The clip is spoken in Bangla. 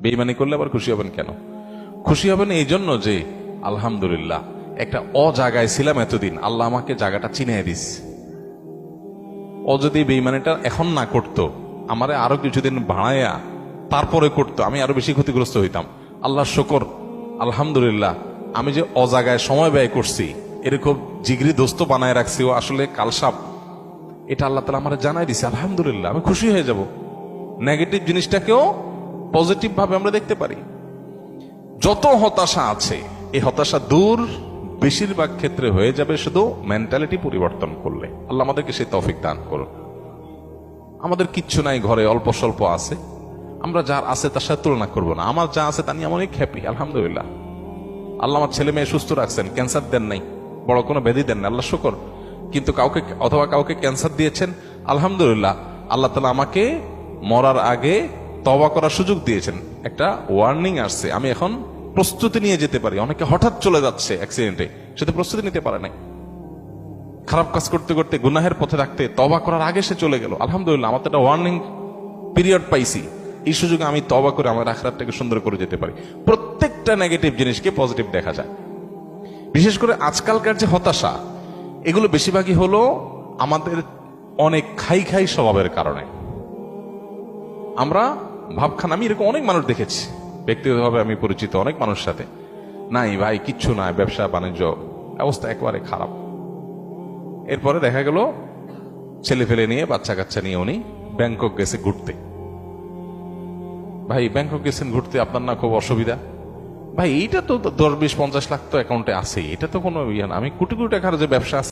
বেঈমানি করলে আবার খুশি হবেন কেন? খুশি হবেন এই জন্য যে আলহামদুলিল্লাহ একটা জায়গায় ছিলাম এতদিন, আল্লাহ আমাকে জায়গাটা চিনিয়ে দিস। ও যদি বেঈমানিটা এখন না করতো, আমারে আরো কিছুদিন ভাড়াইয়া তারপরে করতো, আমি আরো বেশি ক্ষতিগ্রস্ত হইতাম। আল্লাহ শুকর, আলহামদুলিল্লাহ আমি যে জায়গায় সময় ব্যয় করছি, এরকম জিগরি দোস্ত বানায় রাখছি, ও আসলে কালসাপ, এটা আল্লাহ তাআলা আমার জানাই দিছে। আলহামদুলিল্লাহ, আমি খুশি হয়ে যাব। নেগেটিভ জিনিসটাকেও পজিটিভ ভাবে আমরা দেখতে পারি। যত হতাশা আছে, এই হতাশা দূর বেশিরভাগ ক্ষেত্রে হয়ে যাবে শুধু মেন্টালিটি পরিবর্তন করলে। আল্লাহ আমাদেরকে সেই তৌফিক দান করুন। আমাদের কিচ্ছু নাই, ঘরে অল্প স্বল্প আছে, আমরা যার আছে তার সাথে তুলনা করবো না। আমার যা আছে তা নিয়ে আমি অনেক হ্যাপি, আলহামদুলিল্লাহ। আল্লাহ আমার ছেলে মেয়ে সুস্থ রাখছেন, ক্যান্সার দেন নাই, বড় কোনো ব্যাধি দেন না, আল্লাহ শুকর। কিন্তু কাউকে ক্যান্সার দিয়েছেন, আলহামদুলিল্লাহ আল্লাহ তাআলা আমাকে মরার আগে তওবা করার সুযোগ দিয়েছেন। একটা ওয়ার্নিং আসছে, আমি এখন প্রস্তুতি নিয়ে যেতে পারি। অনেকে হঠাৎ চলে যাচ্ছে অ্যাক্সিডেন্টে, সেটা প্রস্তুতি নিতে পারে নাই। খারাপ কাজ করতে করতে গুনাহের পথে রাখতে তওবা করার আগে সে চলে গেল। আলহামদুলিল্লাহ আমার তো একটা ওয়ার্নিং পিরিয়ড পাইছি, এই সুযোগে আমি তওবা করে আমার আখিরাতটাকে সুন্দর করে যেতে পারি। প্রত্যেকটা নেগেটিভ জিনিসকে পজিটিভ দেখা যায়। বিশেষ করে আজকালকার যে হতাশা, এগুলো বেশিরভাগই হলো আমাদের অনেক খাই খাই স্বভাবের কারণে। আমরা ভাবখান, আমি এরকম অনেক মানুষ দেখেছি ব্যক্তিগতভাবে, আমি পরিচিত অনেক মানুষের সাথে, নাই ভাই কিচ্ছু নাই, ব্যবসা বাণিজ্য অবস্থা একেবারে খারাপ। এরপরে দেখা গেল ছেলে ফেলে নিয়ে, বাচ্চা কাচ্চা নিয়ে উনি ব্যাংকক গেছে ঘুরতে। ভাই ব্যাংকক গেছেন ঘুরতে, আপনার না খুব অসুবিধা? ভাই এইটা তো 10, 20, 50 লাখ তো অ্যাকাউন্টে আছে, এটা তো কোনো ইয়ে না। আমি কোটি কোটি টাকার যে ব্যবসা আছে